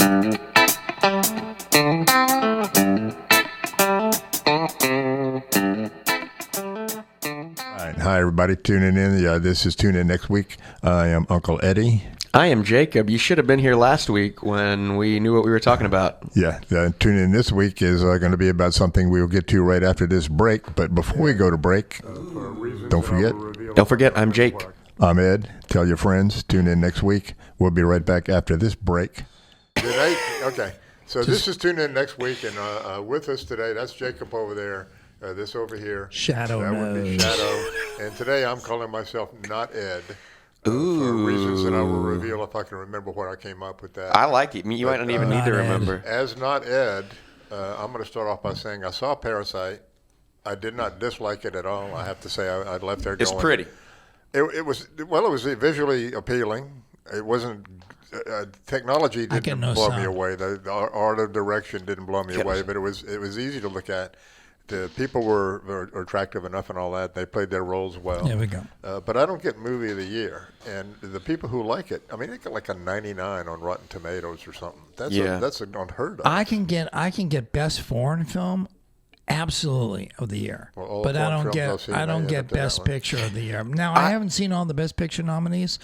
Hi, everybody tuning in. This is Tune In Next Week. I am Uncle Eddie. I am Jacob. You should have been here last week when we knew what we were talking about. Yeah, Tune In this week is going to be about something we will get to right after this break. But before we go to break, don't forget, I'm Jake. I'm Ed. Tell your friends. Tune in next week. We'll be right back after this break. Okay, so this is Tune In Next Week, and with us today, that's Jacob over there. This over here. Shadow That knows. would be Shadow. And today I'm calling myself Not Ed. For Ooh. reasons that I will reveal if I can remember what I came up with that. I like it. You might not even need to remember. As Not Ed, I'm going to start off by saying I saw Parasite. I did not dislike it at all. I have to say I left there going. It's pretty. It was visually appealing. It wasn't. Technology didn't blow me away. The art of direction didn't blow me away, but it was easy to look at. The people were attractive enough and all that. They played their roles well. There we go. But I don't get movie of the year. And the people who like it, I mean, they get like a 99 on Rotten Tomatoes or something. That's unheard of. I can get best foreign film, absolutely, of the year. Well, but I don't get best picture of the year. Now I haven't seen all the best picture nominees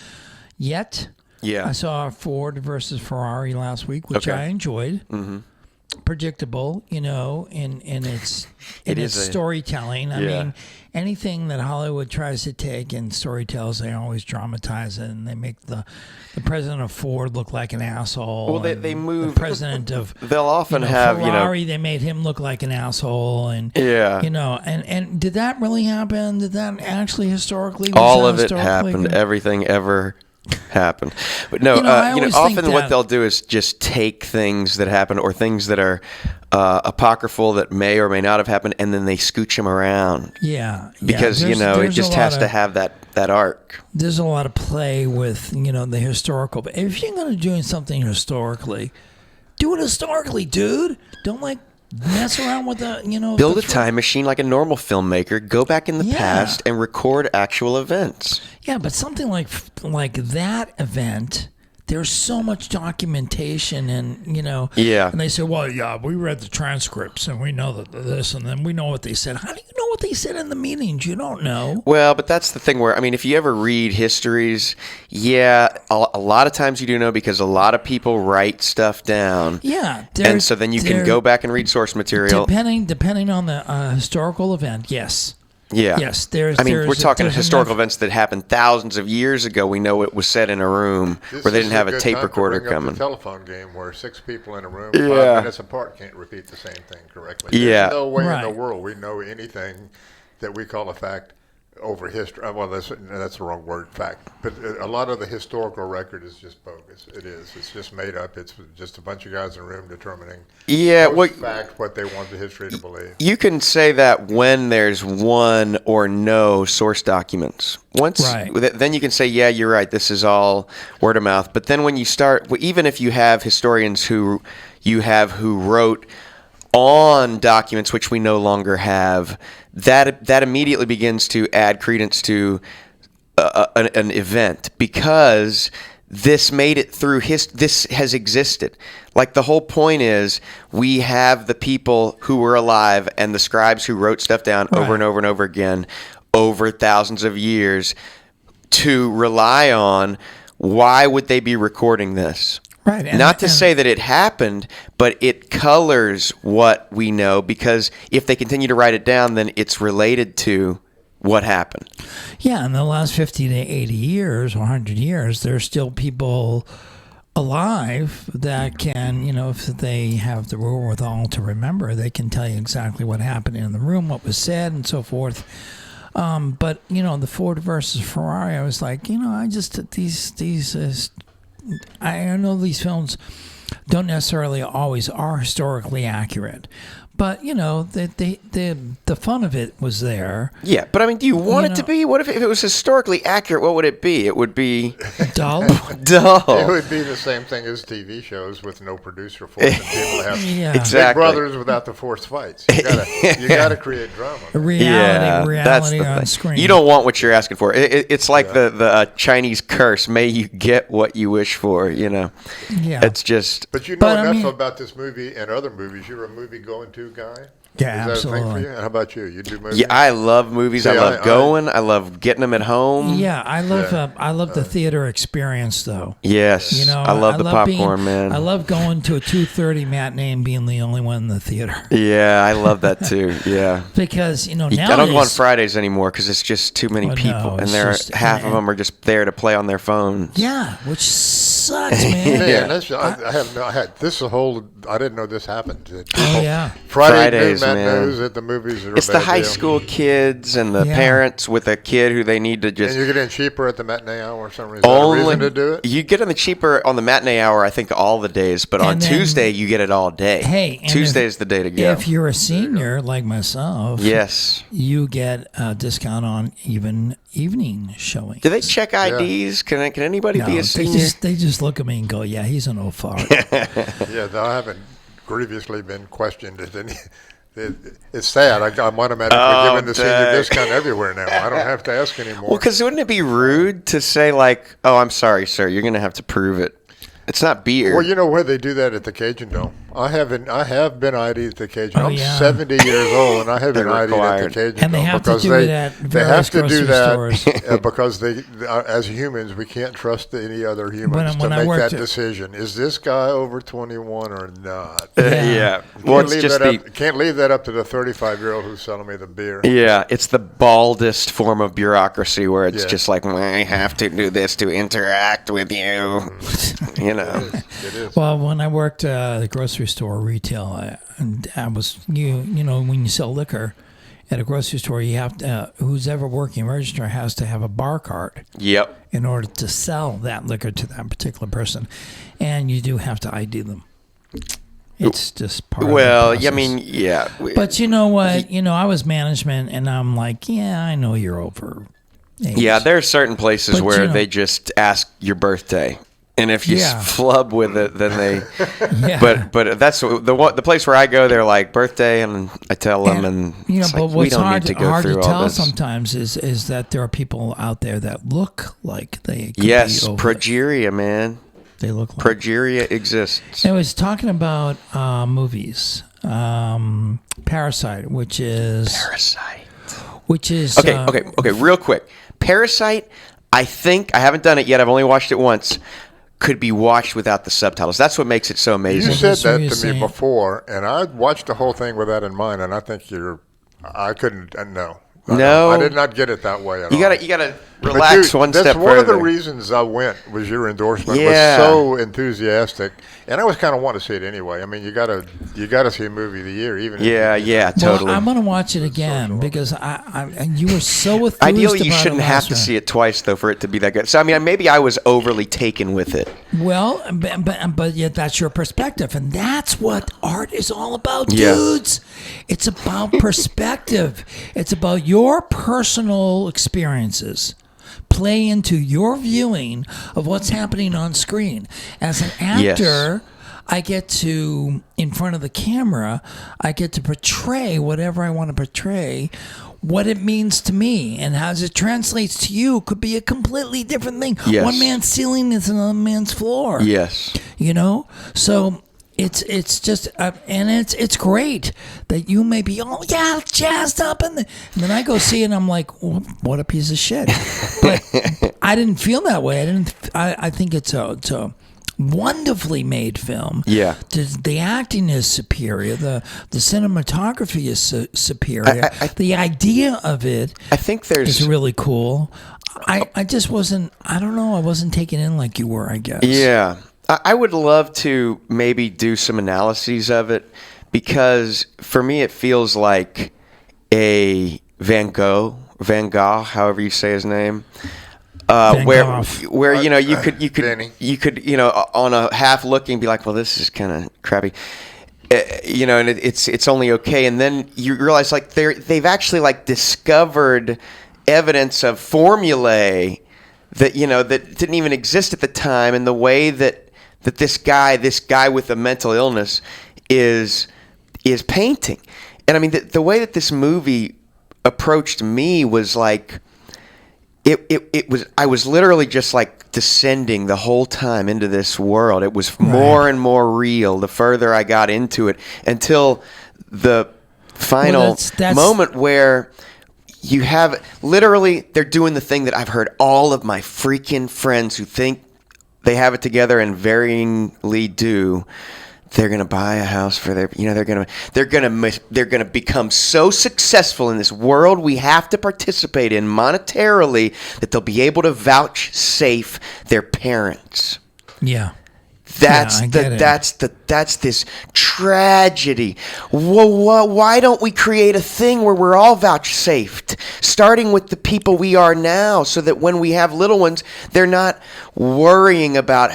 yet. Yeah. I saw Ford versus Ferrari last week, which I enjoyed. Mm-hmm. Predictable, in its storytelling. I mean, anything that Hollywood tries to take and storytells, they always dramatize it, and they make the president of Ford look like an asshole. Well, they move the president of. They'll often have Ferrari. They made him look like an asshole, and and did that really happen? Did that actually historically? All of it happened. Everything ever happened. But no, often what they'll do is just take things that happen or things that are apocryphal that may or may not have happened, and then they scooch them around. Yeah. Because, it just has to have that arc. There's a lot of play with, the historical. But if you're going to do something historically, do it historically, dude. Don't mess around with the, build a time machine like a normal filmmaker. Go back in the past and record actual events. Yeah, but something like that event, there's so much documentation and, And they say, well, we read the transcripts and we know that this and then we know what they said. How do you know what they said in the meetings? You don't know. Well, but that's the thing where, if you ever read histories, a lot of times you do know because a lot of people write stuff down. Yeah. And so then you can go back and read source material. Depending on the historical event, yes. Yeah. Yes, we're talking historical events that happened thousands of years ago. We know it was said in a room where they didn't have a tape recorder coming. The telephone game where 6 people in a room 5 minutes apart can't repeat the same thing correctly. There's no way in the world we know anything that we call a fact over history. Well, that's the wrong word, fact. But a lot of the historical record is just bogus. It is. It's just made up. It's just a bunch of guys in a room determining fact what they want the history to believe. You can say that when there's one or no source documents. Then you can say, yeah, you're right. This is all word of mouth. But then when you start, even if you have historians who wrote on documents which we no longer have, that immediately begins to add credence to an event because this made it through this has existed. Like the whole point is we have the people who were alive and the scribes who wrote stuff down over and over and over again over thousands of years to rely on. Why would they be recording this? Right. Not to say that it happened, but it colors what we know because if they continue to write it down, then it's related to what happened. Yeah, in the last 50 to 80 years or 100 years, there's still people alive that can, if they have the wherewithal to remember, they can tell you exactly what happened in the room, what was said, and so forth. But, the Ford versus Ferrari, I was like, I know these films don't necessarily always are historically accurate, But the fun of it was there. Yeah, but I mean, do you want it to be? What if it was historically accurate? What would it be? It would be dull. Dull. It would be the same thing as TV shows with no producer forcing people to have exactly. Big Brothers without the forced fights. You gotta create drama. Reality on screen. You don't want what you're asking for. It's like the Chinese curse. May you get what you wish for. Yeah. It's just. But enough about this movie and other movies. You're a movie going to guy. Yeah, Is that absolutely. a thing for you? And how about you? You do movies? Yeah, I love movies. I love going. I love getting them at home. Yeah, I love the theater experience, though. Yes, I love the popcorn, man. I love going to a 2:30 matinee and being the only one in the theater. Yeah, I love that too. Yeah, because nowadays, I don't go on Fridays anymore because it's just too many people, and half of them are just there to play on their phones. Yeah, which sucks, man. I didn't know this happened. Oh yeah, Fridays, man. At the movies. It's the high school kids and the parents with a kid who they need to just. And you get in cheaper at the matinee hour or something. Is that a reason to do it? You get in the cheaper on the matinee hour, I think, all the days. But on Tuesday, you get it all day. Hey, Tuesday is the day to go. If you're a senior like myself, yes, you get a discount on even evening showings. Do they check IDs? Can anybody be a senior? They just look at me and go, "Yeah, he's an old fart." I haven't grievously been questioned. It's sad. I'm automatically giving the senior discount everywhere now. I don't have to ask anymore. Well, because wouldn't it be rude to say like, "Oh, I'm sorry, sir, you're going to have to prove it." It's not beer. Well, you know where they do that at the Cajun Dome. I have been ID'd at the Cajun. I'm 70 years old, and I have been ID'd at the Cajun Dome. And they have to do it at various grocery stores. Because as humans, we can't trust any other humans to make that decision. Is this guy over 21 or not? Yeah. Well, it's just can't leave that up to the 35-year-old who's selling me the beer. Yeah, it's the baldest form of bureaucracy where it's just like, I have to do this to interact with you. It is. Well, when I worked at the grocery store retail, I was when you sell liquor at a grocery store, you have to who's ever working register has to have a bar card. Yep. In order to sell that liquor to that particular person, and you do have to ID them. It's just part of the process. I mean, yeah. But you know what? I was management, and I'm like, I know you're over age. Yeah, there are certain places where they just ask your birthday. And if you flub with it, then they. But that's the place where I go. They're like birthday, and I tell them, and but like, what's hard to tell sometimes is that there are people out there that look like they. Could be over progeria, man. They look like progeria exists. I was talking about movies, Parasite, which is okay. Real quick, Parasite. I think I haven't done it yet. I've only watched it once. Could be watched without the subtitles. That's what makes it so amazing. You said that to me before, and I watched the whole thing with that in mind, and I think I couldn't. No, I did not get it that way at all. You gotta relax one step further. That's one of the reasons I went. Was your endorsement was so enthusiastic, and I was kind of wanting to see it anyway. I mean, you gotta see a movie of the year, even. Totally. Well, I'm gonna watch it again because you were so enthused. Ideally, you shouldn't have to see it twice though for it to be that good. So I mean, maybe I was overly taken with it. Well, but yet that's your perspective, and that's what art is all about, dudes. It's about perspective. It's about your personal experiences. Play into your viewing of what's happening on screen. As an actor, I get to, in front of the camera, I get to portray whatever I want to portray. What it means to me and how it translates to you could be a completely different thing. Yes. One man's ceiling is another man's floor. Yes. So it's just and it's great that you may be all jazzed up and then I go see it and I'm like, well, what a piece of shit. But I didn't feel that way. I think it's a wonderfully made film. Yeah. The acting is superior. The cinematography is superior. The idea of it is really cool. I just wasn't, I don't know, I wasn't taken in like you were, I guess. Yeah. I would love to maybe do some analyses of it because for me it feels like a Van Gogh, however you say his name, where you could on a half looking be like, well, this is kind of crappy. and it's only okay. And then you realize like they've actually like discovered evidence of formulae that that didn't even exist at the time, and the way that this guy with a mental illness is painting. And I mean the way that this movie approached me was like I was literally just like descending the whole time into this world. It was more and more real the further I got into it, until the final moment where you have literally, they're doing the thing that I've heard all of my freaking friends who think they have it together and varyingly do. They're going to buy a house for their, they're going to become so successful in this world we have to participate in monetarily that they'll be able to vouchsafe their parents. Yeah. That's this tragedy. Why don't we create a thing where we're all vouchsafed, starting with the people we are now, so that when we have little ones, they're not worrying about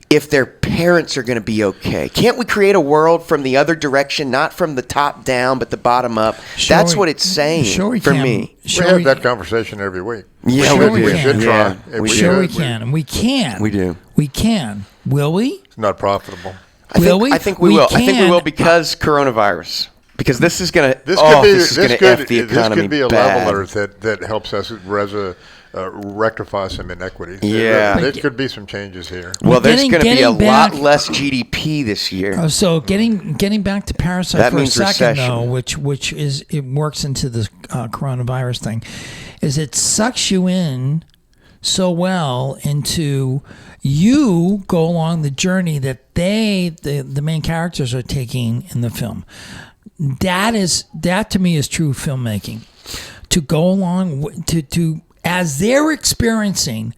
if their parents are going to be okay. Can't we create a world from the other direction, not from the top down, but the bottom up? That's what it's saying for me. We have that conversation every week. Yeah, we should try. We can. And we can. We do. We can. Will we? It's not profitable. I think we will. I think we will because coronavirus. Because this is going to F the economy. This could be a bad. leveler that helps us rectify some inequities. Yeah. There could be some changes here. Well, there's going to be a lot less GDP this year. So getting back to Parasite for a second, recession. though, which is, it works into the coronavirus thing, is it sucks you in so well into, you go along the journey that the main characters are taking in the film. That to me is true filmmaking. To go along to as they're experiencing,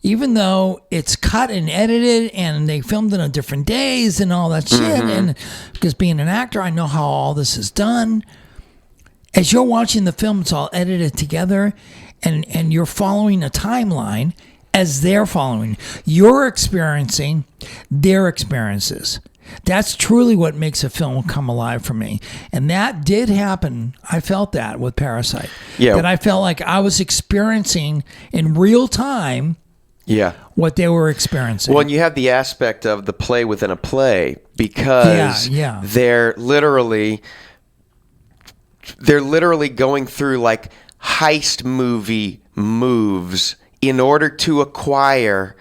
even though it's cut and edited and they filmed it on different days and all that shit, and because being an actor, I know how all this is done. As you're watching the film, it's all edited together, and you're following a timeline as they're following. You're experiencing their experiences. That's truly what makes a film come alive for me. And that did happen. I felt that with Parasite. Yeah. That I felt like I was experiencing in real time what they were experiencing. Well, and you have the aspect of the play within a play, because they're literally going through like heist movie moves in order to acquire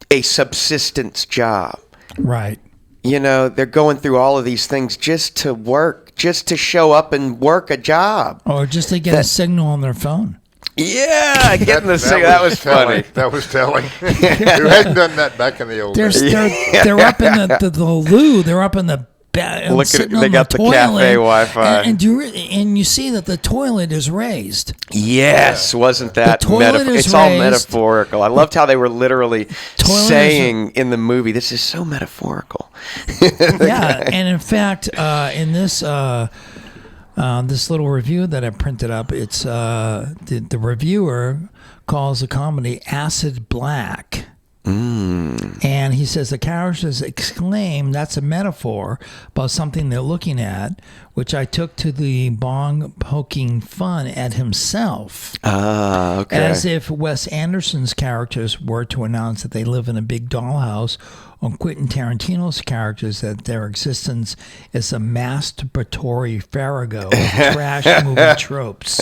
a subsistence job. Right. They're going through all of these things just to work, just to show up and work a job. Or just to get a signal on their phone. Yeah, getting the signal. That was funny. That was telling. Who hadn't done that back in the old days? They're up in the loo. They're up in the they got the cafe Wi-Fi, and you see that the toilet is raised. Yes, wasn't that metaphor? It's all metaphorical. I loved how they were literally saying in the movie, "This is so metaphorical." Yeah, and in fact, in this this little review that I printed up, it's the reviewer calls the comedy "Acid Black." And he says the characters exclaim, that's a metaphor about something they're looking at, which I took to the bong poking fun at himself. Okay. As if Wes Anderson's characters were to announce that they live in a big dollhouse, or Quentin Tarantino's characters that their existence is a masturbatory farrago of trash movie tropes.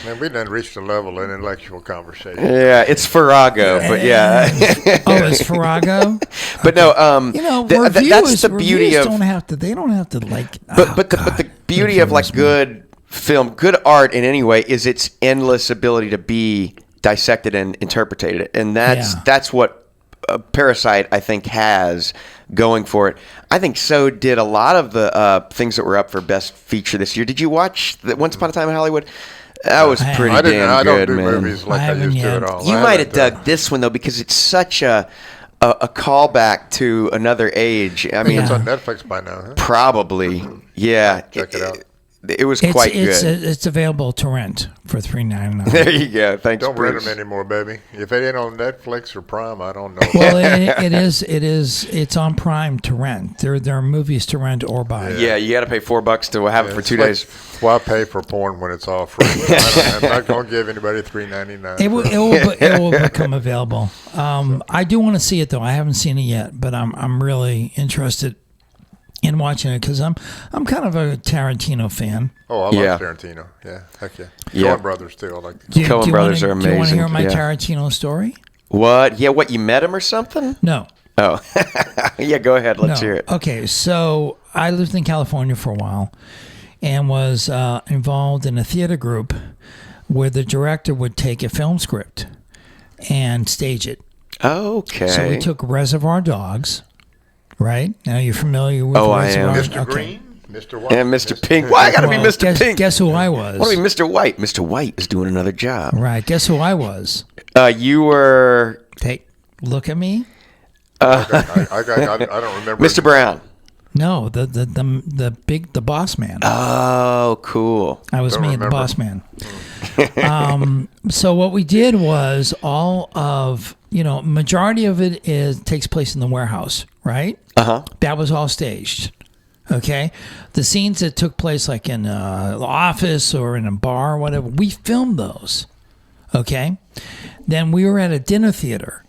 Man, we done reached a level in intellectual conversation. Yeah, it's Farrago, but yeah. It's Farrago. But no, that's the beauty of. They don't have to like. But the beauty of like good film, good art in any way, is its endless ability to be dissected and interpreted, and that's what Parasite, I think, has going for it. I think so did a lot of the things that were up for Best Feature this year. Did you watch Once Upon a Time in Hollywood? That was pretty damn good, I don't do man. movies like I used to at all. You might have dug this one, though, because it's such a callback to another age. I mean, it's on Netflix by now, huh? Probably, yeah. Check it out. it was quite good. It's available to rent for $3.99. There you go. Thanks, Don't Bruce. rent them anymore, baby. If it ain't on Netflix or Prime, I don't know. Well, it is. It's on Prime to rent. There are movies to rent or buy. Yeah, you got to pay $4 to have it for 2 days. Why pay for porn when it's all free? I'm not going to give anybody $3.99. It will become available. I do want to see it though. I haven't seen it yet, but I'm really interested in watching it because I'm kind of a Tarantino fan. Oh, I love Tarantino. Yeah, heck yeah. Coen Brothers too. I like the Coen Brothers are amazing. Do you want to hear my Tarantino story? What? Yeah, what, you met him or something? No. Oh. Yeah, go ahead. Let's hear it. Okay, so I lived in California for a while and was involved in a theater group where the director would take a film script and stage it. Okay. So we took Reservoir Dogs. Right? Now you're familiar with I am. Mr. Green, Mr. White. And Mr. Pink. Why I got to be Mr. Pink? Guess who I was? What do you mean, Mr. White? Mr. White is doing another job. Right. Guess who I was? You were... Hey, look at me. I don't remember. Mr. Brown. No, the boss man. Oh, cool. I was the boss man. So what we did was all of, majority of it takes place in the warehouse, right? Uh-huh. That was all staged. Okay. The scenes that took place like in the office or in a bar or whatever, we filmed those. Okay. Then we were at a dinner theater.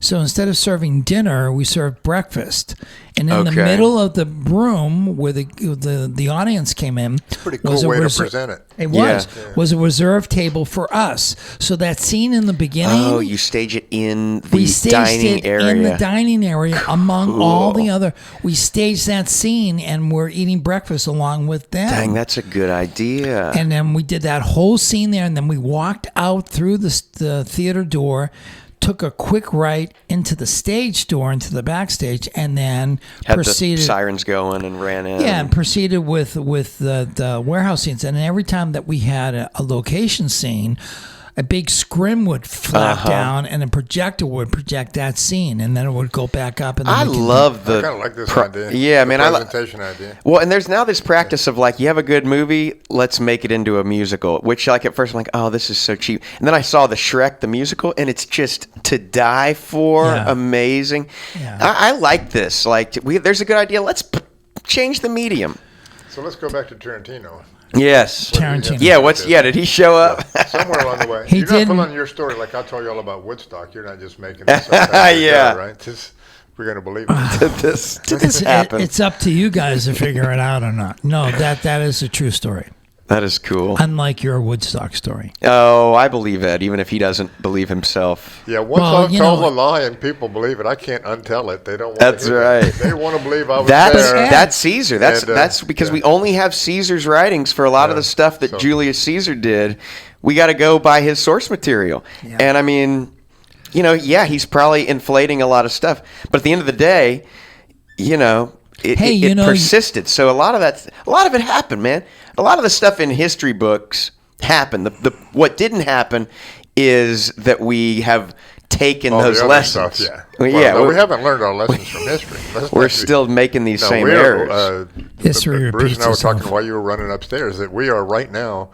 So instead of serving dinner, we served breakfast. And in the middle of the room where the audience came in, it's a pretty cool way to present it. It was a reserved table for us. So that scene in the beginning. Oh, you stage it in the dining area. In the dining area among all the other. We staged that scene and we're eating breakfast along with them. Dang, that's a good idea. And then we did that whole scene there, and then we walked out through the theater door, took a quick right into the stage door, into the backstage, and then proceeded. The sirens going and ran in. Yeah, and proceeded with the warehouse scenes. And every time that we had a location scene, a big scrim would flap down, and a projector would project that scene, and then it would go back up. And then I love the. I kind of like this idea. Yeah, man, presentation idea. Well, and there's now this practice of like, you have a good movie, let's make it into a musical. Which, like, at first I'm like, oh, this is so cheap, and then I saw the Shrek the musical, and it's just to die for. Amazing. Yeah. I like this. Like, there's a good idea. Let's change the medium. So let's go back to Tarantino. Yes. Tarantino. Yeah, did he show up? Yeah. Somewhere along the way. You're not telling your story like I told you all about Woodstock. You're not just making this up. Right? We're going to believe it. this happened. It's up to you guys to figure it out or not. No, that is a true story. That is cool. Unlike your Woodstock story. Oh, I believe Ed, even if he doesn't believe himself. Yeah, once I've told a lie and people believe it, I can't untell it. They don't want That's to right. They want to believe I was there. That's Caesar. That's because we only have Caesar's writings for a lot of the stuff that Julius Caesar did. We got to go by his source material. Yeah. And I mean, he's probably inflating a lot of stuff. But at the end of the day, it persisted. So a lot of it happened, man. A lot of the stuff in history books happened. What didn't happen is that we have taken those lessons. Stuff, we haven't learned our lessons from history. We're still making these same errors. History Bruce and I were itself. talking while you were running upstairs that we are right now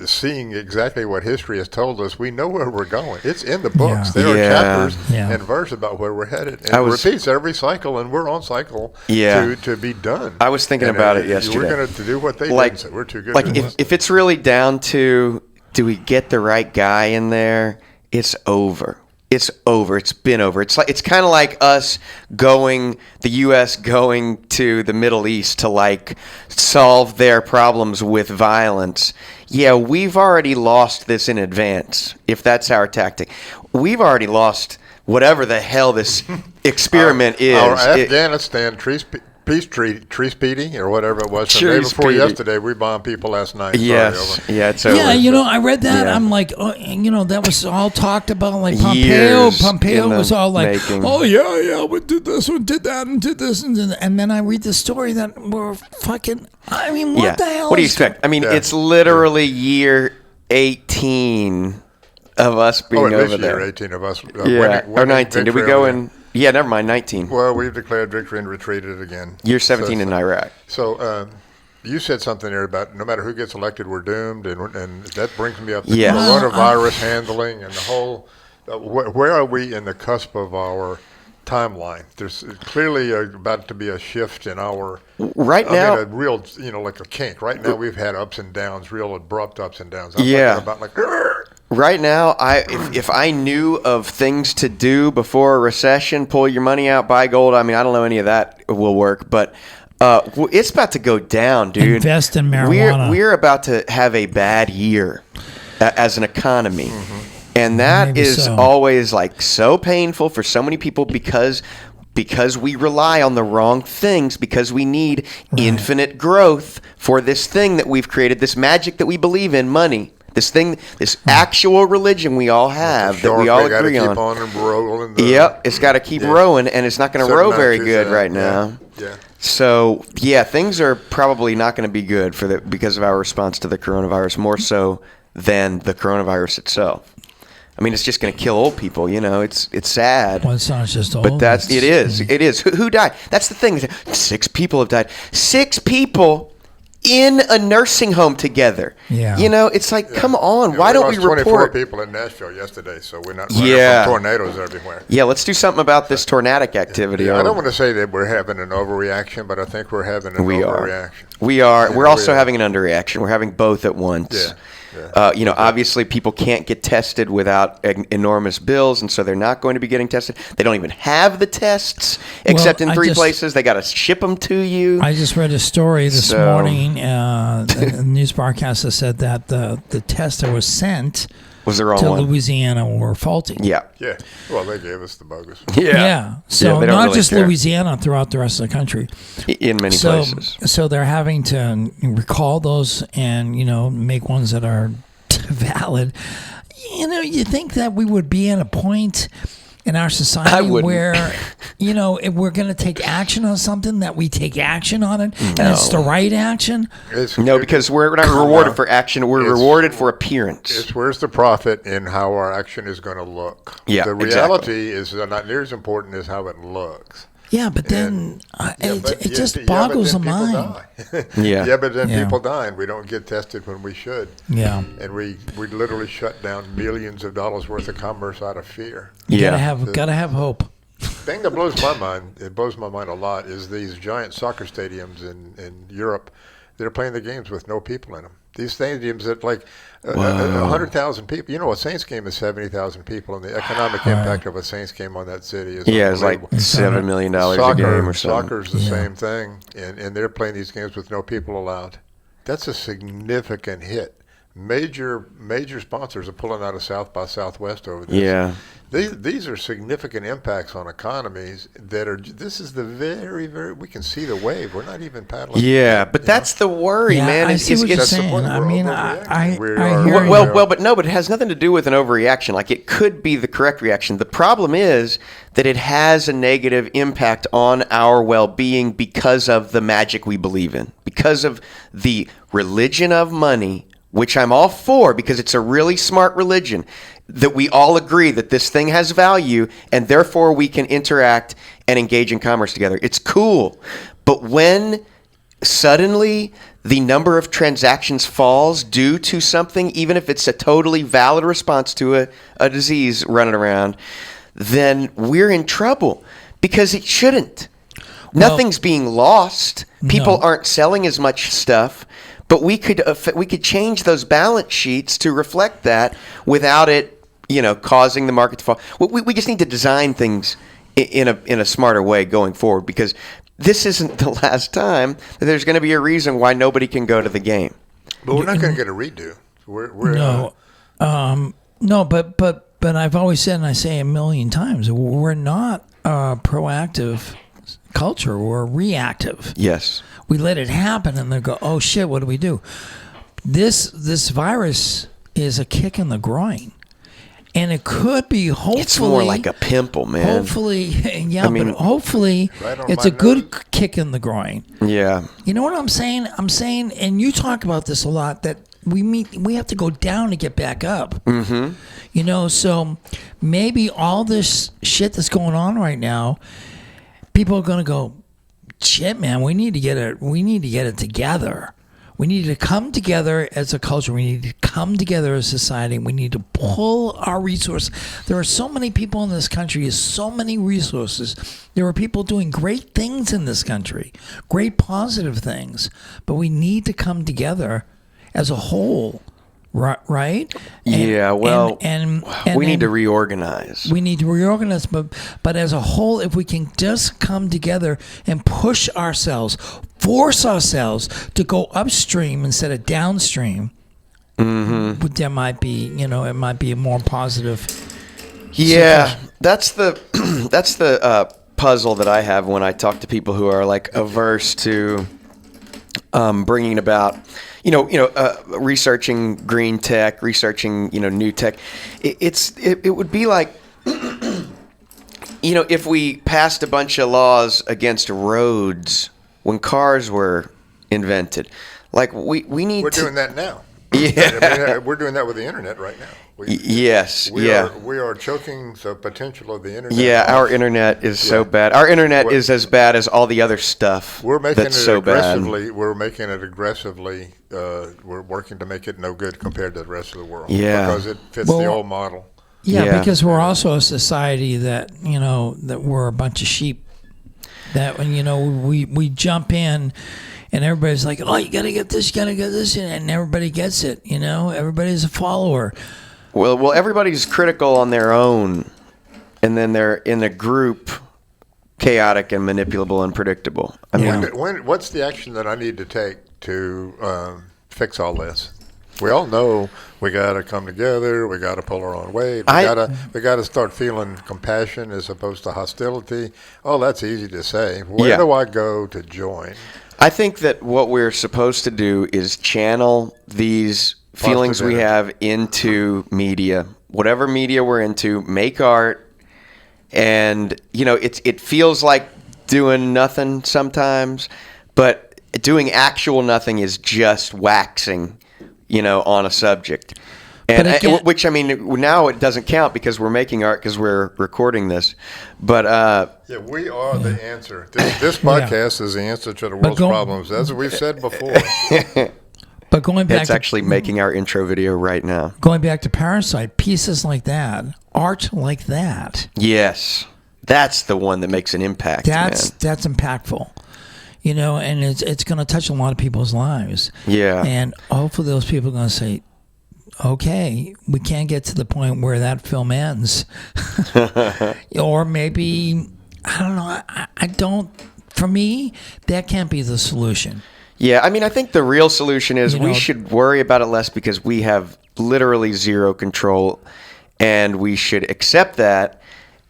seeing exactly what history has told us. We know where we're going. It's in the books. There are chapters and verse about where we're headed. And it repeats every cycle, and we're on cycle to be done. I was thinking about it yesterday. We're going to do what they did. So we're too good. Like if it's really down to, do we get the right guy in there? It's over. It's over. It's been over. It's kind of like us the U.S. going to the Middle East to solve their problems with violence. Yeah, we've already lost this in advance, if that's our tactic. We've already lost whatever the hell this experiment is. Our Afghanistan peace treaty or whatever it was. The day before yesterday, we bombed people last night. Yes. Yeah, it's over. Yeah, I read that. Yeah. I'm like, that was all talked about. Like Pompeo was all like, we did this, we did that, and did this, and then I read the story that we're fucking. I mean, what the hell? What do you expect? I mean, it's literally year 18 of us being over there. Year 18 of us. Or 19. Did we go in? Yeah, never mind, 19. Well, we've declared victory and retreated again. Year 17 in Iraq. So, you said something there about no matter who gets elected, we're doomed, and that brings me up to Yes. coronavirus handling and the whole. Where are we in the cusp of our timeline? There's clearly about to be a shift in our a real, like a kink. Right now, we've had ups and downs, real abrupt ups and downs. I'm talking about like. Right now, if I knew of things to do before a recession, pull your money out, buy gold. I mean, I don't know any of that will work, but it's about to go down, dude. Invest in marijuana. We're about to have a bad year as an economy. Mm-hmm. And that is always like so painful for so many people because we rely on the wrong things, because we need infinite growth for this thing that we've created, this magic that we believe in, money. This actual religion we all have that we all agree on. Yep, it's got to keep rowing, and it's not going to row very good right now. Yeah. So things are probably not going to be good because of our response to the coronavirus, more so than the coronavirus itself. I mean, it's just going to kill old people. It's sad. Well, it's not just old. But it is. Who died? That's the thing. 6 people have died. 6 people. In a nursing home together. Yeah. It's like, come on. Why don't we report? 24 people in Nashville yesterday, so we're not running from tornadoes everywhere. Yeah, let's do something about this tornadic activity. Yeah, I don't want to say that we're having an overreaction, but I think we're having an overreaction. We are. We're also having an underreaction. We're having both at once. Yeah. Obviously people can't get tested without enormous bills, and so they're not going to be getting tested. They don't even have the tests except in 3 places. They got to ship them to you. I just read a story this morning. The news broadcaster said that the test that was sent was the wrong to one. Louisiana were faulty. Yeah. Yeah. Well, they gave us the bogus. Yeah. So not really just care. Louisiana, throughout the rest of the country. In many places. So they're having to recall those and, make ones that are valid. You think that we would be at a point in our society where, if we're going to take action on something, that we take action on it, and it's the right action? Because we're not rewarded for action. We're rewarded for appearance. Where's the profit in how our action is going to look? Yeah, the reality is not near as important as how it looks. Yeah, but then it just boggles the mind. Yeah, but then people die, and we don't get tested when we should. Yeah. And we literally shut down millions of dollars worth of commerce out of fear. Yeah. Gotta have hope. The thing that blows my mind a lot, is these giant soccer stadiums in Europe that are playing the games with no people in them. These stadiums that 100,000 people. A Saints game is 70,000 people, and the economic impact of a Saints game on that city is it's like $7 million a game or something. Soccer's the same thing, and they're playing these games with no people allowed. That's a significant hit. Major sponsors are pulling out of South by Southwest over this. Yeah. These are significant impacts on economies this is the very, very, we can see the wave. We're not even paddling. Yeah, but that's the worry, man. I see what you're saying. I mean, I hear you. But it has nothing to do with an overreaction. Like, it could be the correct reaction. The problem is that it has a negative impact on our well-being because of the magic we believe in, because of the religion of money, which I'm all for because it's a really smart religion, that we all agree that this thing has value and therefore we can interact and engage in commerce together. It's cool. But when suddenly the number of transactions falls due to something, even if it's a totally valid response to a disease running around, then we're in trouble because it shouldn't. Nothing's being lost. People aren't selling as much stuff. But we could change those balance sheets to reflect that without it, causing the market to fall. We just need to design things in a smarter way going forward, because this isn't the last time that there's going to be a reason why nobody can go to the game. But we're not going to get a redo. But I've always said, and I say a million times, we're not a proactive culture. We're reactive. Yes. We let it happen, and they go, "Oh shit, what do we do?" This virus is a kick in the groin, and it could be hopefully. It's more like a pimple, man. Hopefully, but hopefully it's a good kick in the groin. Yeah. You know what I'm saying? I'm saying, and you talk about this a lot, that we have to go down to get back up. Mm-hmm. So maybe all this shit that's going on right now, people are going to go, shit, man, we need to get it together. We need to come together as a culture. We need to come together as a society. We need to pull our resources. There are so many people in this country, so many resources. There are people doing great things in this country, great positive things. But we need to come together as a whole, right? And we need to reorganize. We need to reorganize, but as a whole, if we can just come together and push ourselves, force ourselves to go upstream instead of downstream, there might be, it might be a more positive. Yeah, that's the puzzle that I have when I talk to people who are like averse to bringing about, researching green tech, researching, new tech. It would be like, if we passed a bunch of laws against roads when cars were invented, like we need. We're doing that now. Yeah, we're doing that with the internet right now. We are choking the potential of the internet. Yeah, our internet is so bad. Our internet is as bad as all the other stuff. We're making that's it so aggressively. Bad. We're making it aggressively. We're working to make it no good compared to the rest of the world. Yeah, because it fits the old model. Yeah, because we're also a society that that we're a bunch of sheep. That when we jump in. And everybody's like, oh, you got to get this, and everybody gets it, Everybody's a follower. Well, everybody's critical on their own, and then they're in a group, chaotic and manipulable and predictable. I mean, what's the action that I need to take to fix all this? We all know we got to come together. We got to pull our own weight. We got to start feeling compassion as opposed to hostility. Oh, that's easy to say. Where do I go to join? I think that what we're supposed to do is channel these feelings we have into media, whatever media we're into, make art. And, it feels like doing nothing sometimes, but doing actual nothing is just waxing, on a subject. And which, now it doesn't count because we're making art because we're recording this. But we are the answer. This podcast is the answer to the world's problems, as we've said before. But going back, it's actually making our intro video right now. Going back to Parasite, pieces like that, art like that. Yes, that's the one that makes an impact. That's impactful. And it's going to touch a lot of people's lives. Yeah, and hopefully those people are going to say, okay, we can't get to the point where that film ends. Or maybe, I don't know, for me, that can't be the solution. Yeah, I think the real solution is we should worry about it less because we have literally zero control, and we should accept that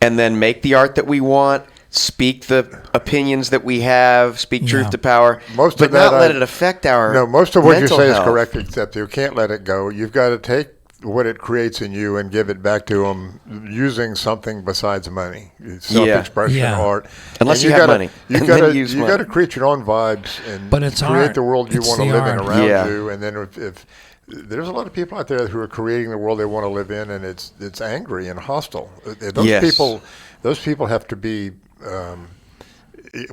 and then make the art that we want, speak the opinions that we have, speak truth to power, but not let it affect our No, most of what you say health. is correct, except you can't let it go. You've got to take what it creates in you and give it back to them using something besides money. Self-expression, art. Unless you have money. You got to create your own vibes and create art. the world you want to live in around you. And then if there's a lot of people out there who are creating the world they want to live in, and it's angry and hostile. Those people have to be.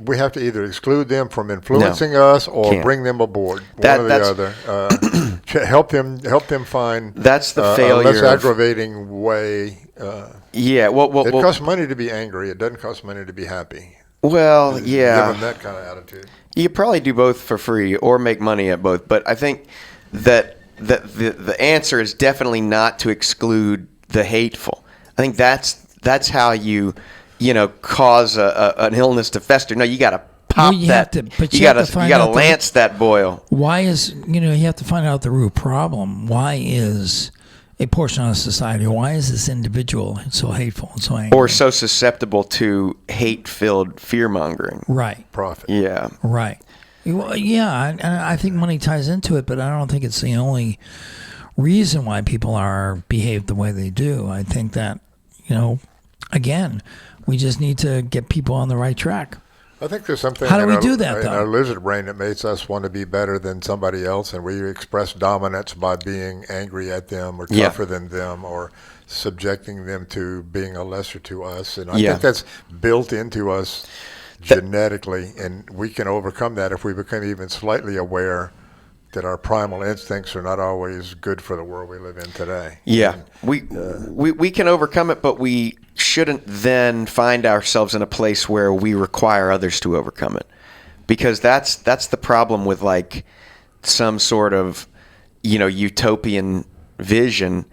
We have to either exclude them from influencing us or bring them aboard. One or the other. Help them find. That's the failure. A less aggravating way. It costs money to be angry. It doesn't cost money to be happy. Well, yeah. Give them that kind of attitude. You probably do both for free or make money at both. But I think that the answer is definitely not to exclude the hateful. I think that's how you cause an illness to fester. No, you got to pop that. You got to lance that boil. Why is you have to find out the root problem. Why is a portion of society? Why is this individual so hateful and so angry? Or so susceptible to hate-filled fear-mongering? Right. Profit. Yeah. Right. Well, yeah, and I think money ties into it, but I don't think it's the only reason why people behave the way they do. I think that again, we just need to get people on the right track. I think there's something. How do we do that, though? In our lizard brain, it makes us want to be better than somebody else, and we express dominance by being angry at them or tougher than them or subjecting them to being a lesser to us. And I think that's built into us genetically, and we can overcome that if we become even slightly aware that our primal instincts are not always good for the world we live in today. Yeah, we can overcome it, but we shouldn't then find ourselves in a place where we require others to overcome it, because that's the problem with like some sort of utopian vision,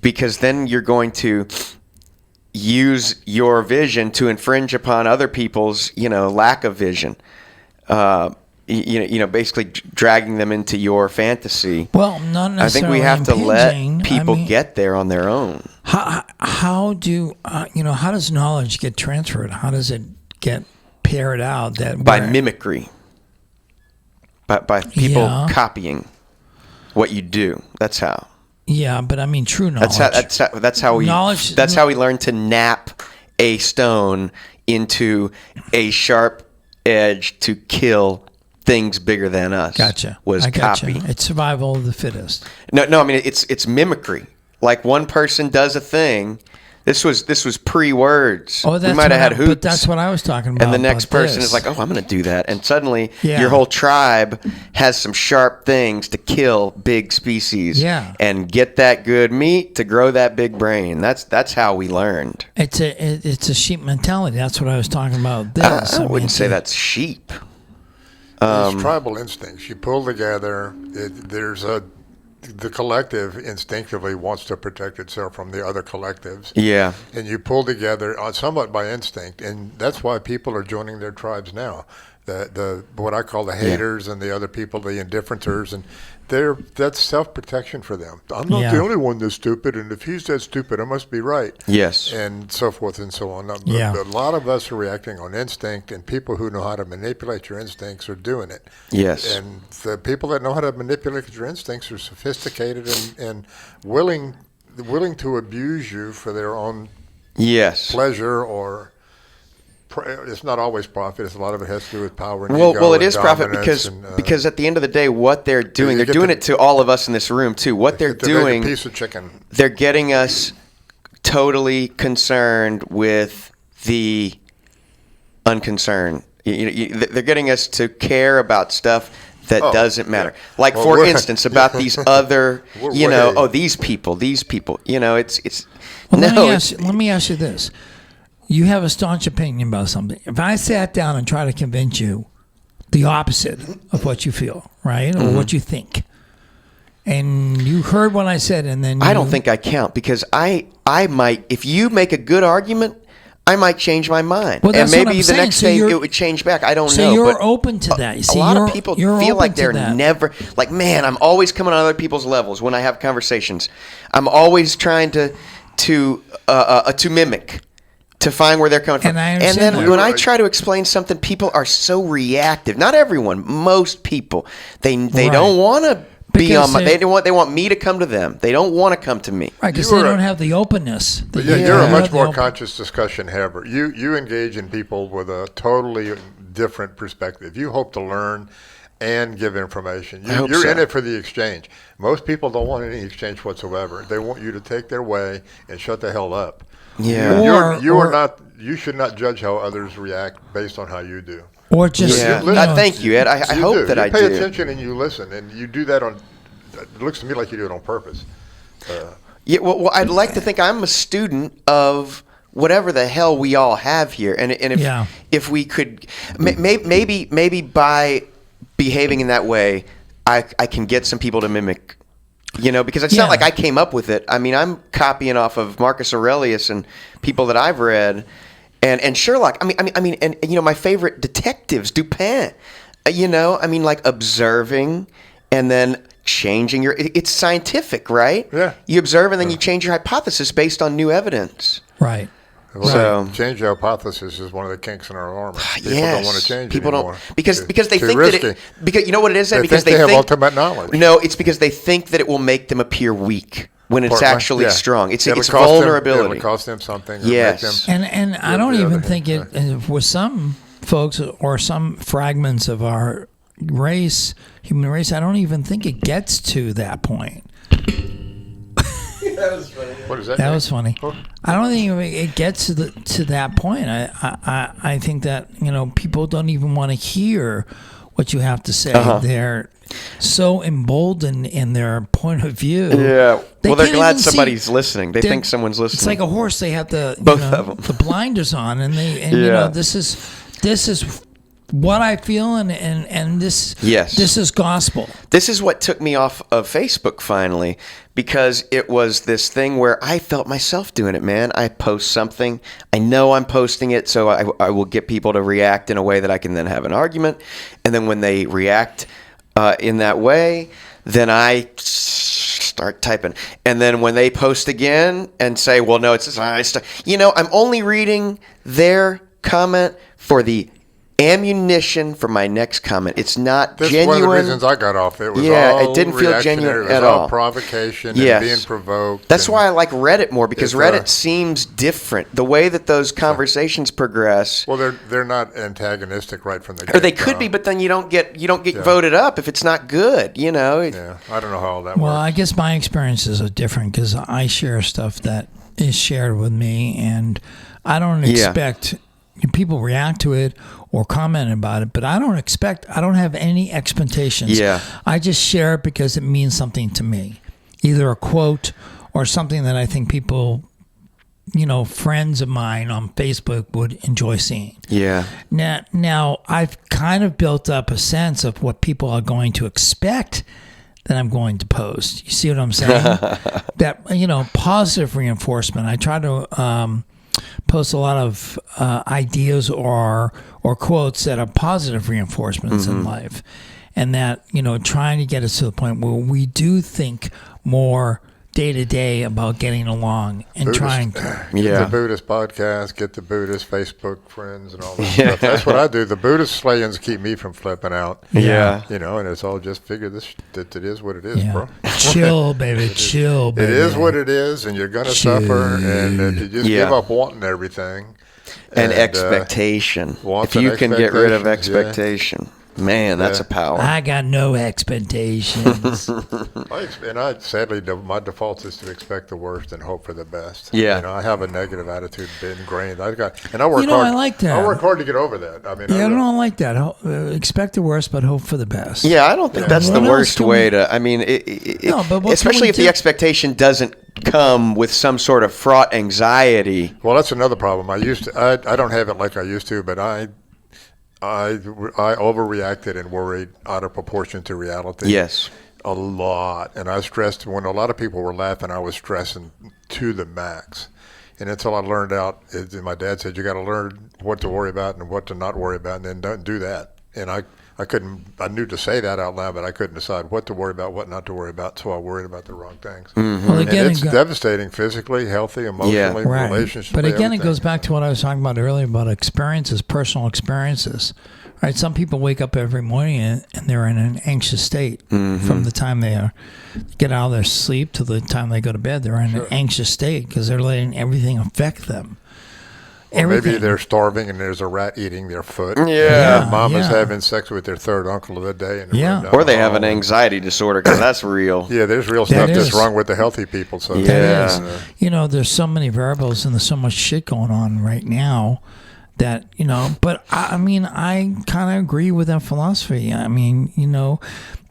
because then you're going to use your vision to infringe upon other people's lack of vision. Basically dragging them into your fantasy. Well, not necessarily. I think we have to let people get there on their own. How does knowledge get transferred? How does it get paired out? By mimicry. By people copying what you do. That's how. Yeah, but I mean true knowledge. That's how we knowledge. That's how we learn to nap a stone into a sharp edge to kill things bigger than us. Gotcha. Copy. It's survival of the fittest. No. I mean, it's mimicry. Like one person does a thing. This was pre-words. Oh, that's we might have had hoots. But that's what I was talking about. And the next person is like, "Oh, I'm going to do that," and suddenly your whole tribe has some sharp things to kill big species. Yeah. And get that good meat to grow that big brain. That's how we learned. It's a sheep mentality. That's what I was talking about. This. I wouldn't say that's sheep. It's tribal instincts. You pull together. The collective instinctively wants to protect itself from the other collectives. Yeah. And you pull together somewhat by instinct, and that's why people are joining their tribes now. The what I call the haters and the other people, the indifferenters, and that's self-protection for them. I'm not the only one that's stupid, and if he's that stupid, I must be right. Yes. And so forth and so on. Yeah. A lot of us are reacting on instinct, and people who know how to manipulate your instincts are doing it. Yes. And the people that know how to manipulate your instincts are sophisticated and willing to abuse you for their own pleasure or. It's not always profit. It's a lot of it has to do with power and ego. Well, it is profit and, because at the end of the day, what they're doing, they're doing it to all of us in this room too. What they're doing, a piece of chicken. They're getting us totally concerned with the unconcerned. They're getting us to care about stuff that doesn't matter. Yeah. Like for instance, about these other, these people. It's. Well, let me ask you this. You have a staunch opinion about something. If I sat down and try to convince you the opposite of what you feel, right, or what you think, and you heard what I said, and then I don't think I count, because I might, if you make a good argument, I might change my mind, and maybe the next day it would change back. I don't know. So you're open to that. A lot of people feel like they're never like, man, I'm always coming on other people's levels when I have conversations. I'm always trying to mimic. To find where they're coming from. And then when I try to explain something, people are so reactive. Not everyone, most people. They don't want to be on my. They want me to come to them. They don't want to come to me. Right, because they don't have the openness. You're a much more conscious discussion haver. You engage in people with a totally different perspective. You hope to learn and give information. You're in it for the exchange. Most people don't want any exchange whatsoever. They want you to take their way and shut the hell up. Yeah, you should not judge how others react based on how you do. Or just thank you, Ed. I hope that I do. You pay attention and you listen, and you do that it looks to me like you do it on purpose. Well, I'd like to think I'm a student of whatever the hell we all have here, and if we could, maybe by behaving in that way, I can get some people to mimic. Because it's not like I came up with it. I mean, I'm copying off of Marcus Aurelius and people that I've read, and Sherlock. I mean, my favorite detectives, Dupin. Like observing and then changing it's scientific, right? Yeah. You observe and then you change your hypothesis based on new evidence. Right. Well, change your hypothesis is one of the kinks in our armor. People don't want to change anymore. Because they think risky. that because you know what it is? Because they have ultimate knowledge. No, it's because they think that it will make them appear weak when it's actually strong. It's vulnerability. It'll cost them something. Yes. And I don't even think it with some folks or some fragments of our human race, I don't even think it gets to that point. That was funny. What is that? That was funny. Huh? I don't think it gets to that point. I think that people don't even want to hear what you have to say. so emboldened in their point of view. Yeah. Well, they're glad somebody's see, listening. They think someone's listening. It's like a horse. They have the both of them the blinders on, and this is what I feel, and this is gospel. This is what took me off of Facebook finally, because it was this thing where I felt myself doing it, man. I post something. I know I'm posting it, so I will get people to react in a way that I can then have an argument. And then when they react in that way, then I start typing. And then when they post again and say, well, no, it's I'm only reading their comment for the ammunition for my next comment. It's not this genuine. One of the reasons I got off. It was it didn't feel genuine at all. Provocation and being provoked. That's why I like Reddit more, because Reddit seems different. The way that those conversations progress. Well, they're not antagonistic right from the get. Or they could be, but then you don't get voted up if it's not good. Yeah, I don't know how all that works. Well, I guess my experiences are different because I share stuff that is shared with me, and I don't expect people react to it or comment about it, but I don't have any expectations. Yeah. I just share it because it means something to me. Either a quote or something that I think people, friends of mine on Facebook would enjoy seeing. Yeah. Now I've kind of built up a sense of what people are going to expect that I'm going to post. You see what I'm saying? That, positive reinforcement. I try to post a lot of ideas or quotes that are positive reinforcements in life, and that trying to get us to the point where we do think more day to day about getting along and trying to. The Buddhist podcast, get the Buddhist Facebook friends and all that stuff. That's what I do. The Buddhist slayings keep me from flipping out. Yeah. And it's all just figure that it is what it is, bro. Chill, baby. Chill, baby. It is what it is, and you're going to suffer, and you just give up wanting everything. And expectation. If you can get rid of expectation. Man, that's a power. I got no expectations. Sadly, my default is to expect the worst and hope for the best. Yeah. I have a negative attitude ingrained. I work hard. I like that. I work hard to get over that. I don't like that. Expect the worst, but hope for the best. Yeah, I don't think that's the worst way to. I mean, especially if the expectation doesn't come with some sort of fraught anxiety. Well, that's another problem. I don't have it like I used to, but I overreacted and worried out of proportion to reality. Yes. A lot. And I stressed when a lot of people were laughing, I was stressing to the max. And until I learned out, my dad said, you got to learn what to worry about and what to not worry about, and then don't do that. And I knew to say that out loud, but I couldn't decide what to worry about, what not to worry about, so I worried about the wrong things. Mm-hmm. Well, again, and it's devastating physically, healthy, emotionally, relationships. But again, it goes back to what I was talking about earlier about experiences, personal experiences. Right? Some people wake up every morning and they're in an anxious state from the time they get out of their sleep to the time they go to bed. They're in an anxious state because they're letting everything affect them. Or maybe they're starving and there's a rat eating their foot. Yeah. Mama's having sex with their third uncle of the day. And or they have an anxiety disorder, because that's real. Yeah, there's real stuff that's wrong with the healthy people. So there's so many variables and there's so much shit going on right now that, but I kind of agree with that philosophy. I mean,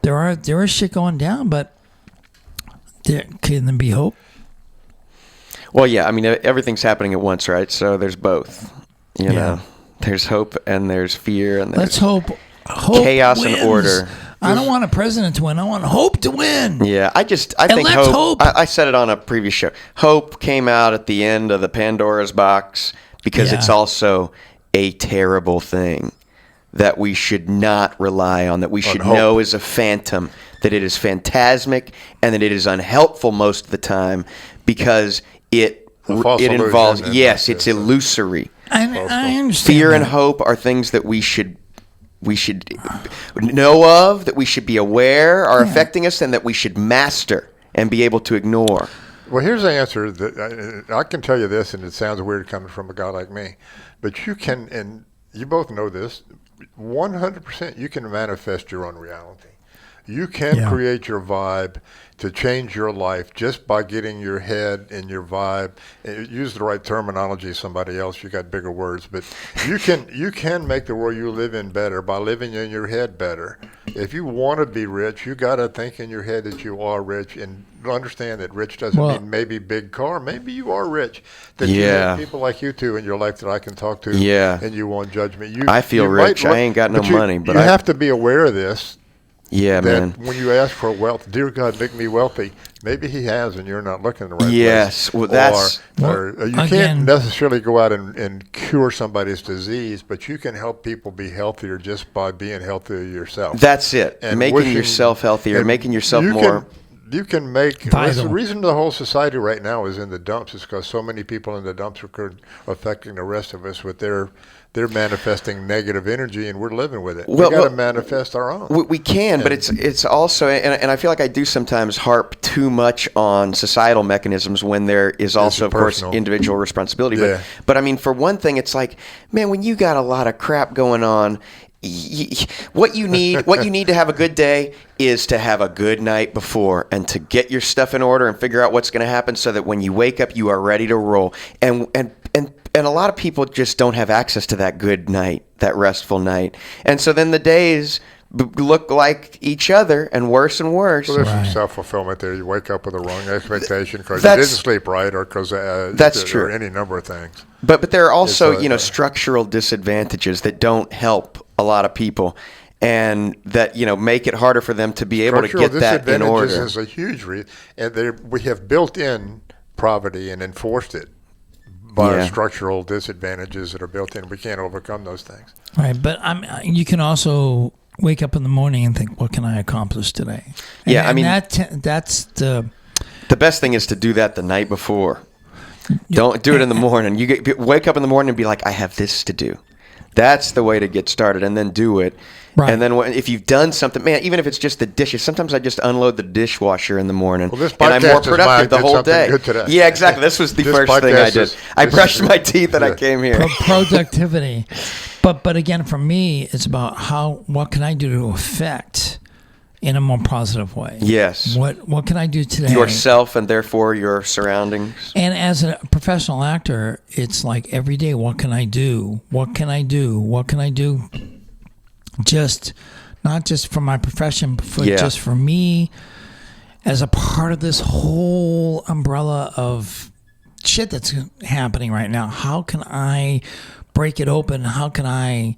there is shit going down, but can there be hope? Well, yeah, I mean, everything's happening at once, right? So there's both, you know. There's hope and there's fear and there's hope chaos wins. And order. I don't want a president to win. I want hope to win. Yeah, I think hope. I said it on a previous show. Hope came out at the end of the Pandora's box because it's also a terrible thing that we should not rely on, that we should know is a phantom, that it is phantasmic, and that it is unhelpful most of the time because it involves, it's illusory. I understand. Fear and hope are things that we should know of, that we should be aware are affecting us, and that we should master and be able to ignore. Well, here's the answer. That I can tell you this, and it sounds weird coming from a guy like me, but you can, and you both know this, 100% you can manifest your own reality. You can create your vibe to change your life just by getting your head and your vibe. Use the right terminology. Somebody else, you got bigger words, but you can make the world you live in better by living in your head better. If you want to be rich, you got to think in your head that you are rich, and understand that rich doesn't mean maybe big car. Maybe you are rich. That you have people like you two in your life that I can talk to, and you won't judge me. I feel rich. I ain't got no money, but you have to be aware of this. Yeah, man. When you ask for wealth, dear God, make me wealthy. Maybe He has, and you're not looking in the right place. Yes, well, that's or you can't necessarily go out and cure somebody's disease, but you can help people be healthier just by being healthier yourself. That's it. And making yourself healthier, making yourself more. You can make the reason the whole society right now is in the dumps is because so many people in the dumps are affecting the rest of us with their. They're manifesting negative energy, and we're living with it. We got to manifest our own. We can, but it's also, and I feel like I do sometimes harp too much on societal mechanisms when there is also, of course, individual responsibility. But I mean, for one thing, it's like, man, when you got a lot of crap going on, what you need to have a good day is to have a good night before and to get your stuff in order and figure out what's going to happen so that when you wake up, you are ready to roll. And a lot of people just don't have access to that good night, that restful night. And so then the days look like each other and worse and worse. Well, there's some self-fulfillment there. You wake up with the wrong expectation because you didn't sleep right or because that's true. Or any number of things. But there are also, structural disadvantages that don't help a lot of people and that, make it harder for them to be able to get that in order. Structural disadvantages is a huge reason. And we have built in poverty and enforced it by structural disadvantages that are built in. We can't overcome those things. Right, but you can also wake up in the morning and think, what can I accomplish today? That's the best thing is to do that the night before. Don't do it in the morning. You wake up in the morning and be like, I have this to do. That's the way to get started, and then do it. Right. And then if you've done something, man, even if it's just the dishes, sometimes I just unload the dishwasher in the morning, and I'm more productive the whole day. Yeah, exactly. This was the first thing I did. I brushed my teeth and I came here. Productivity. But again, for me, it's about what can I do to affect in a more positive way. Yes. What can I do today? Yourself and therefore your surroundings. And as a professional actor, it's like every day, what can I do? What can I do? What can I do? Just not just for my profession, but just for me as a part of this whole umbrella of shit that's happening right now. How can I break it open? How can I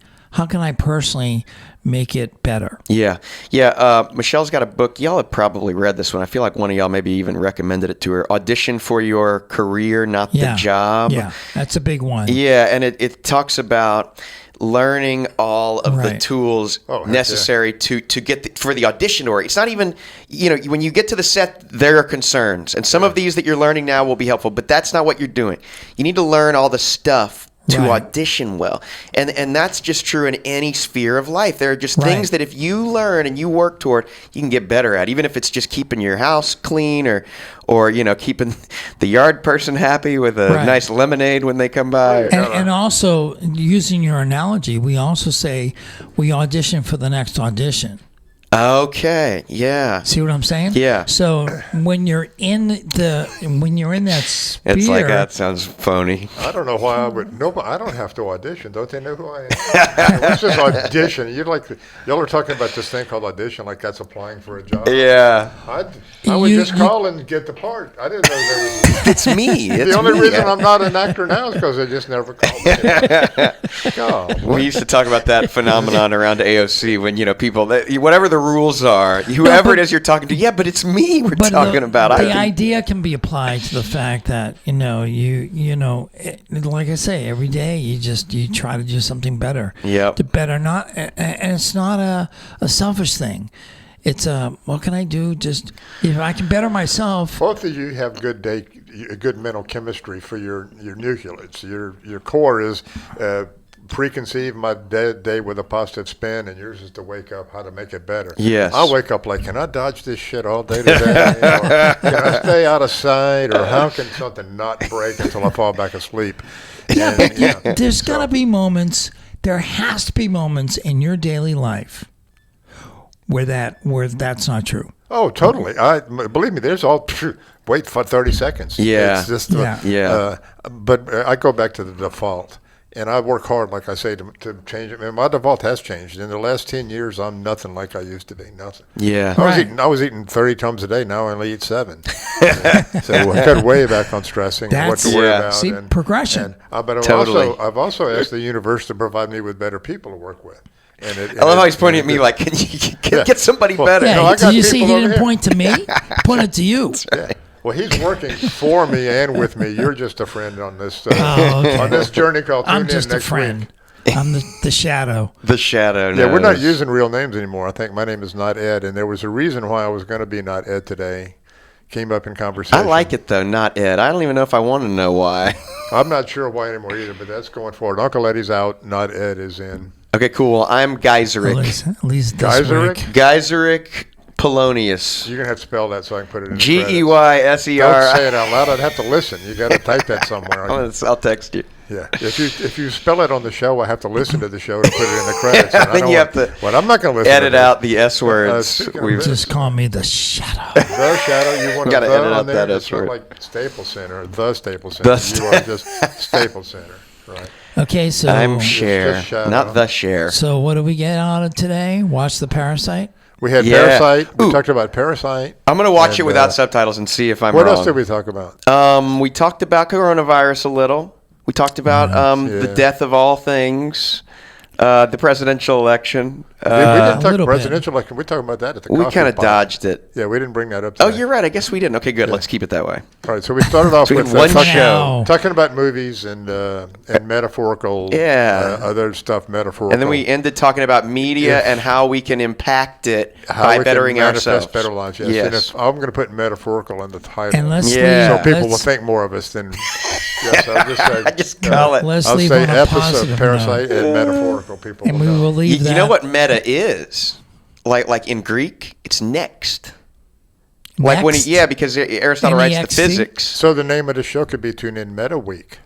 personally make it better? Yeah. Michelle's got a book. Y'all have probably read this one. I feel like one of y'all maybe even recommended it to her. Audition for Your Career, Not the Job. Yeah, that's a big one. Yeah, and it talks about learning all of the tools necessary to get for the audition. Or it's not even, when you get to the set, there are concerns. And some of these that you're learning now will be helpful, but that's not what you're doing. You need to learn all the stuff to audition well. And that's just true in any sphere of life. There are just things that if you learn and you work toward, you can get better at, even if it's just keeping your house clean or keeping the yard person happy with a nice lemonade when they come by. And also, using your analogy, we also say we audition for the next audition. Okay. Yeah. See what I'm saying? Yeah. So when you're in that sphere, it's like that sounds phony. I don't know why I would. No, I don't have to audition. Don't they know who I am? What's this audition? Y'all are talking about this thing called audition, like that's applying for a job. Yeah. I would just call and get the part. I didn't know there was. It's me. The only reason I'm not an actor now is because they just never called me. God. We used to talk about that phenomenon around AOC when people whatever the rules are, whoever it is you're talking to, but it's me we're talking about. The idea can be applied to the fact that like I say, every day you try to do something better. Yeah. To better not, and it's not a selfish thing. It's what can I do? Just if I can better myself. Both of you have good mental chemistry for your nucleates. Your core is. Preconceive my day with a positive spin, and yours is to wake up how to make it better. Yes. I wake up like, can I dodge this shit all day today? Can I stay out of sight? Or how can something not break until I fall back asleep? There's got to be moments, there has to be moments in your daily life where that's not true. Oh, totally. Believe me, there's all wait for 30 seconds. Yeah. It's just, but I go back to the default. And I work hard, like I say, to change it. And my default has changed. In the last 10 years, I'm nothing like I used to be. Nothing. Yeah. I was eating 30 times a day. Now I only eat 7. So I cut way back on stressing and what to worry about. See, progression. But I've also asked the universe to provide me with better people to work with. I love how he's pointing at me like, can you get somebody better? Yeah, no, did you see he didn't point to me? Pointed to you. Yeah. Well, he's working for me and with me. You're just a friend on this on this journey called Tune I'm In just a next friend. week. I'm the shadow. The shadow. Yeah, we're not using real names anymore. I think my name is not Ed, and there was a reason why I was going to be not Ed today. Came up in conversation. I like it though, not Ed. I don't even know if I want to know why. I'm not sure why anymore either, but that's going forward. Uncle Eddie's out, not Ed is in. Okay, cool. I'm Geiseric. At least this week. Geiseric Polonius. You're going to have to spell that so I can put it in the Geyser. Don't say it out loud. I'd have to listen. You got to type that somewhere. I'll text you. Yeah. If you spell it on the show, I have to listen to the show to put it in the credits. And then you have to I'm not going to listen edit out the S words. Just call me the shadow. The shadow. You want to edit out there? that It's S not word. like Staples Center, the Staples Center. You are just Staples Center. Right. Okay, so I'm Cher, not the Cher. So what do we get out of today? Watch the Parasite. We had Parasite. We talked about Parasite. I'm going to watch it without subtitles and see if I'm wrong. wrong. What else did we talk about? We talked about coronavirus a little. We talked about the death of all things, the presidential election. We didn't talk presidential election. We talked about that at the coffee We kind of dodged it. Yeah, we didn't bring that up today. today. Oh, you're right. I guess we didn't. Okay, good. Let's keep it that way. All right, so we started off with one show. Talking about movies and metaphorical other stuff, metaphorical. And then we ended talking about media and how we can impact it by bettering ourselves. Better lives, yes. And I'm going to put metaphorical in the title. And let's so people will think more of us than... Yes, I'll just say... I just call it. Let's I'll leave say on a episode, positive Parasite, note. and metaphorical people And will we know. will leave that. You know what meta is? Like in Greek, it's next. Like when because Aristotle writes the physics. So the name of the show could be Tune In Meta Week.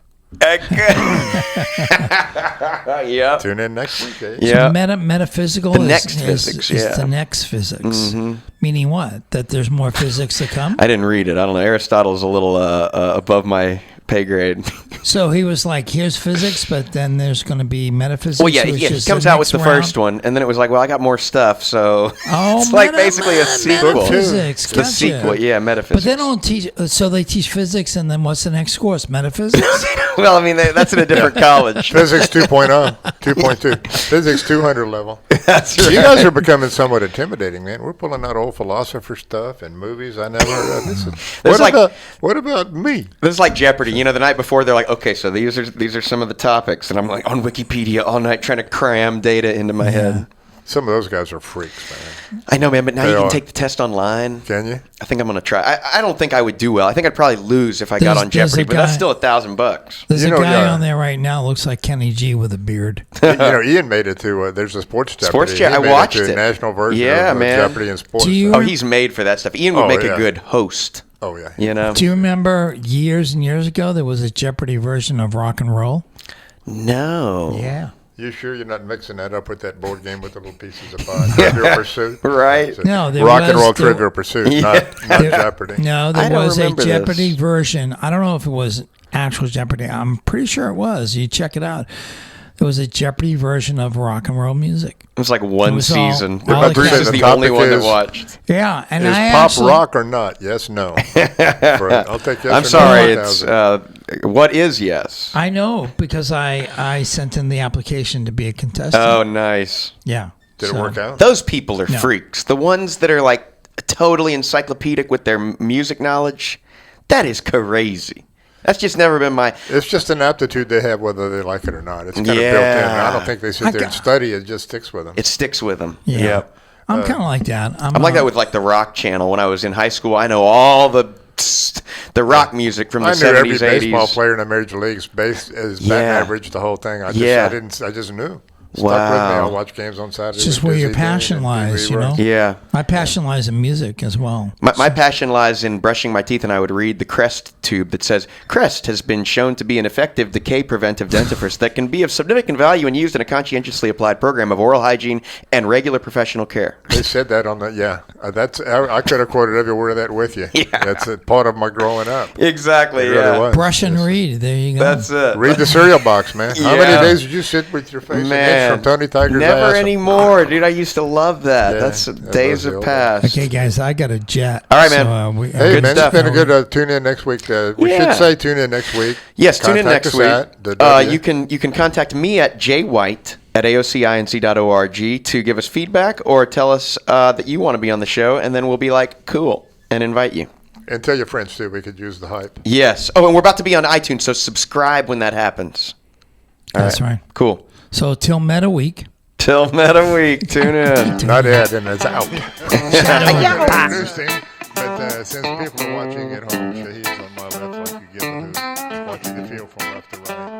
Yeah. Tune in next week. Eh? So metaphysical the next physics. Is the next physics. Meaning what? That there's more physics to come? I didn't read it. I don't know. Aristotle's a little above my pay grade. So he was like, here's physics, but then there's going to be metaphysics. Well, he comes out with the first one, and then it was like, well, I got more stuff, so it's like basically a sequel. Metaphysics. The sequel, metaphysics. But they don't teach, so they teach physics, and then what's the next course? Metaphysics? Well, I mean, that's in a different college. Physics 2.0, 2.2, Physics 200 level. That's right. You guys are becoming somewhat intimidating, man. We're pulling out old philosopher stuff and movies I never heard of. What about me? This is like Jeopardy. You know, the night before they're like, okay, so these are some of the topics, and I'm like on Wikipedia all night trying to cram data into my head. Some of those guys are freaks, man. I know, man, but now you can take the test online. Can you? I think I'm going to try. I don't think I would do well. I think I'd probably lose if I got on Jeopardy, but that's still $1,000. There's a guy on there right now looks like Kenny G with a beard. Ian made it to, there's a sports Jeopardy. Sports Jeopardy. I watched it. National version of man. Jeopardy and sports. He's made for that stuff. Ian would make a good host. Oh, yeah. You know? Do you remember years and years ago there was a Jeopardy version of rock and roll? No. Yeah. You sure you're not mixing that up with that board game with the little pieces of pie? Trivial Pursuit? Right. No, Rock and Roll Trivial Pursuit, not Jeopardy. No, there was a Jeopardy version. I don't know if it was actual Jeopardy. I'm pretty sure it was. You check it out. There was a Jeopardy version of rock and roll music. It was like one season. Bruce is the only one that watched. Yeah, and is pop rock or not? Yes, no. I'll take yes. I'm sorry. It's what is yes? I know because I sent in the application to be a contestant. Oh, nice. Yeah. Did it work out? Those people are freaks. The ones that are like totally encyclopedic with their music knowledge. That is crazy. That's just never been my... It's just an aptitude they have whether they like it or not. It's kind of built in. I don't think they sit there and study. It just sticks with them. It sticks with them. Yeah. Yep. I'm kind of like that. I'm like that with like the Rock Channel. When I was in high school, I know all the rock music from the 70s, 80s. I knew every baseball player in the major leagues, batting average, the whole thing. I just knew. Stuck with me. I'll watch games on Saturday. It's just where your passion lies, you know? Yeah. My passion lies in music as well. My passion lies in brushing my teeth, and I would read the Crest tube that says, Crest has been shown to be an effective decay preventive dentifrice that can be of significant value when used in a conscientiously applied program of oral hygiene and regular professional care. They said that on the, I could have quoted every word of that with you. Yeah. That's a part of my growing up. Exactly, really Brush and read. There you go. That's it. Read the cereal box, man. How many days did you sit with your face an inch from Tony Tiger's ass? Never anymore, dude. I used to love that. That's days have passed. Okay, guys, I got a jet. All right, man. Hey, man, it's been a good tune in next week. We should say tune in next week. Yes, tune in next week. You can contact me at jwhite@aocinc.org to give us feedback or tell us that you want to be on the show, and then we'll be like, cool, and invite you. And tell your friends, too. We could use the hype. Yes. Oh, and we're about to be on iTunes, so subscribe when that happens. That's right. Cool. So till Meta Week. Till Meta Week. Tune in. Not Ed, and it's out. Shadow. But since people are watching at home, Shahid's on my left like you give who's watching the field from left to right.